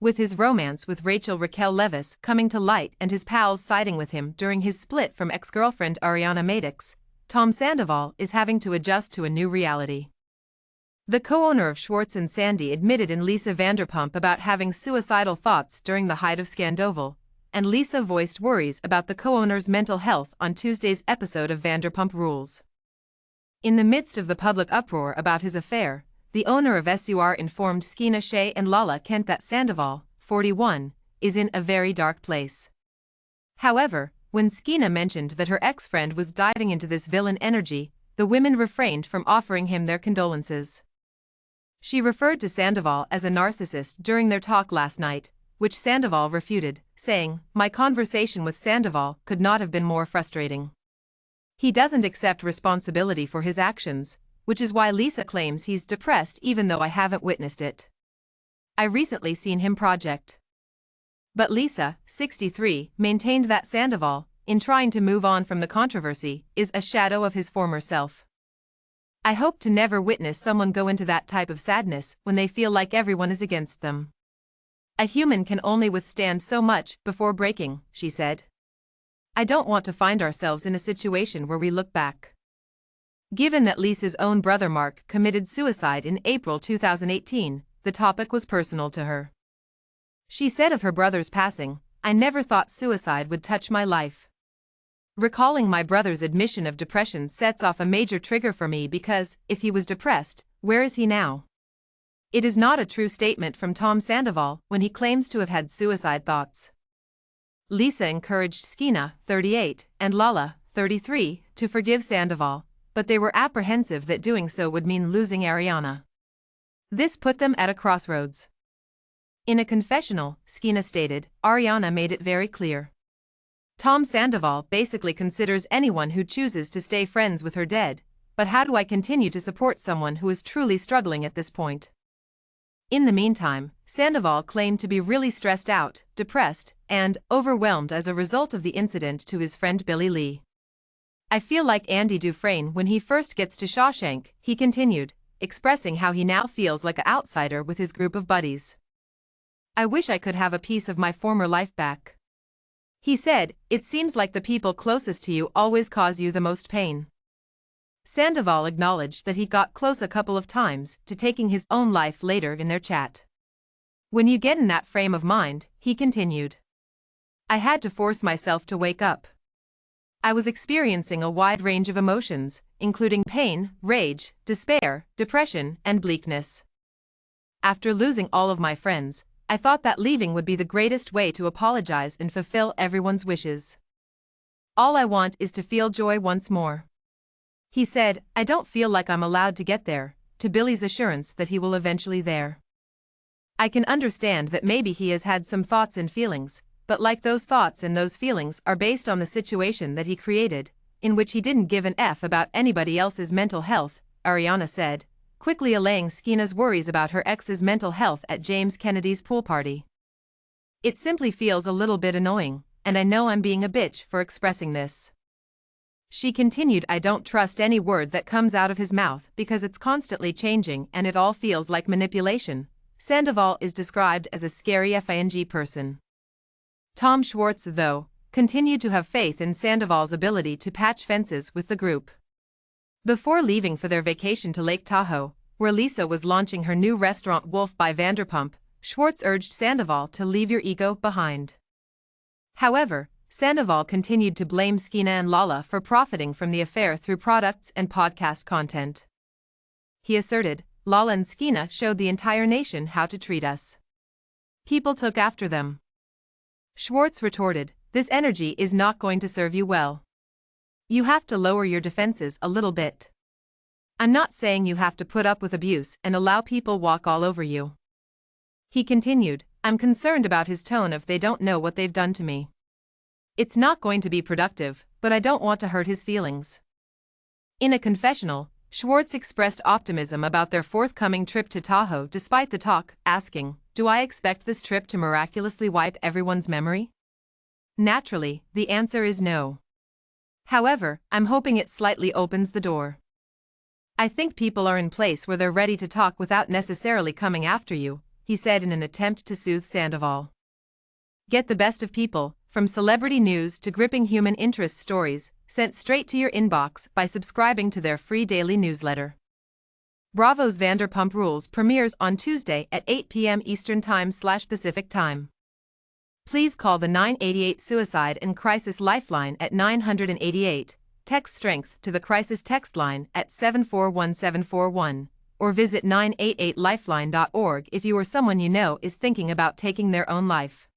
With his romance with Raquel Leviss coming to light and his pals siding with him during his split from ex-girlfriend Ariana Madix, Tom Sandoval is having to adjust to a new reality. The co-owner of Schwartz Sandy admitted in Lisa Vanderpump about having suicidal thoughts during the height of Scandoval, and Lisa voiced worries about the co-owner's mental health on Tuesday's episode of Vanderpump Rules. In the midst of the public uproar about his affair, the owner of SUR informed Skeena Shea and Lala Kent that Sandoval, 41, is in a very dark place. However, when Skeena mentioned that her ex-friend was diving into this villain energy, the women refrained from offering him their condolences. She referred to Sandoval as a narcissist during their talk last night, which Sandoval refuted, saying, "My conversation with Sandoval could not have been more frustrating. He doesn't accept responsibility for his actions, which is why Lisa claims he's depressed even though I haven't witnessed it. I recently seen him project." But Lisa, 63, maintained that Sandoval, in trying to move on from the controversy, is a shadow of his former self. "I hope to never witness someone go into that type of sadness when they feel like everyone is against them. A human can only withstand so much before breaking," she said. "I don't want to find ourselves in a situation where we look back." Given that Lisa's own brother Mark committed suicide in April 2018, the topic was personal to her. She said of her brother's passing, "I never thought suicide would touch my life. Recalling my brother's admission of depression sets off a major trigger for me because, if he was depressed, where is he now?" It is not a true statement from Tom Sandoval when he claims to have had suicide thoughts. Lisa encouraged Skeena, 38, and Lala, 33, to forgive Sandoval, but they were apprehensive that doing so would mean losing Ariana. This put them at a crossroads. In a confessional, Skeena stated, "Ariana made it very clear. Tom Sandoval basically considers anyone who chooses to stay friends with her dead, but how do I continue to support someone who is truly struggling at this point?" In the meantime, Sandoval claimed to be really stressed out, depressed, and overwhelmed as a result of the incident to his friend Billy Lee. "I feel like Andy Dufresne when he first gets to Shawshank," he continued, expressing how he now feels like an outsider with his group of buddies. "I wish I could have a piece of my former life back." He said, "It seems like the people closest to you always cause you the most pain." Sandoval acknowledged that he got close a couple of times to taking his own life later in their chat. "When you get in that frame of mind," he continued, "I had to force myself to wake up. I was experiencing a wide range of emotions, including pain, rage, despair, depression, and bleakness. After losing all of my friends, I thought that leaving would be the greatest way to apologize and fulfill everyone's wishes. All I want is to feel joy once more." He said, "I don't feel like I'm allowed to get there," to Billy's assurance that he will eventually there. "I can understand that maybe he has had some thoughts and feelings, but like those thoughts and those feelings are based on the situation that he created, in which he didn't give an F about anybody else's mental health," Ariana said, quickly allaying Skeena's worries about her ex's mental health at James Kennedy's pool party. "It simply feels a little bit annoying, and I know I'm being a bitch for expressing this." She continued, "I don't trust any word that comes out of his mouth because it's constantly changing and it all feels like manipulation." Sandoval is described as a scary FING person. Tom Schwartz, though, continued to have faith in Sandoval's ability to patch fences with the group. Before leaving for their vacation to Lake Tahoe, where Lisa was launching her new restaurant Wolf by Vanderpump, Schwartz urged Sandoval to leave your ego behind. However, Sandoval continued to blame Skeena and Lala for profiting from the affair through products and podcast content. He asserted, "Lala and Skeena showed the entire nation how to treat us. People took after them." Schwartz retorted, "This energy is not going to serve you well. You have to lower your defenses a little bit. I'm not saying you have to put up with abuse and allow people walk all over you." He continued, "I'm concerned about his tone if they don't know what they've done to me. It's not going to be productive, but I don't want to hurt his feelings." In a confessional, Schwartz expressed optimism about their forthcoming trip to Tahoe despite the talk, asking, "Do I expect this trip to miraculously wipe everyone's memory?" Naturally, the answer is no. "However, I'm hoping it slightly opens the door. I think people are in place where they're ready to talk without necessarily coming after you," he said in an attempt to soothe Sandoval. Get the best of people, from celebrity news to gripping human interest stories, sent straight to your inbox by subscribing to their free daily newsletter. Bravo's Vanderpump Rules premieres on Tuesday at 8 p.m. Eastern Time/Pacific Time. Please call the 988 Suicide and Crisis Lifeline at 988, text STRENGTH to the crisis text line at 741741, or visit 988lifeline.org if you or someone you know is thinking about taking their own life.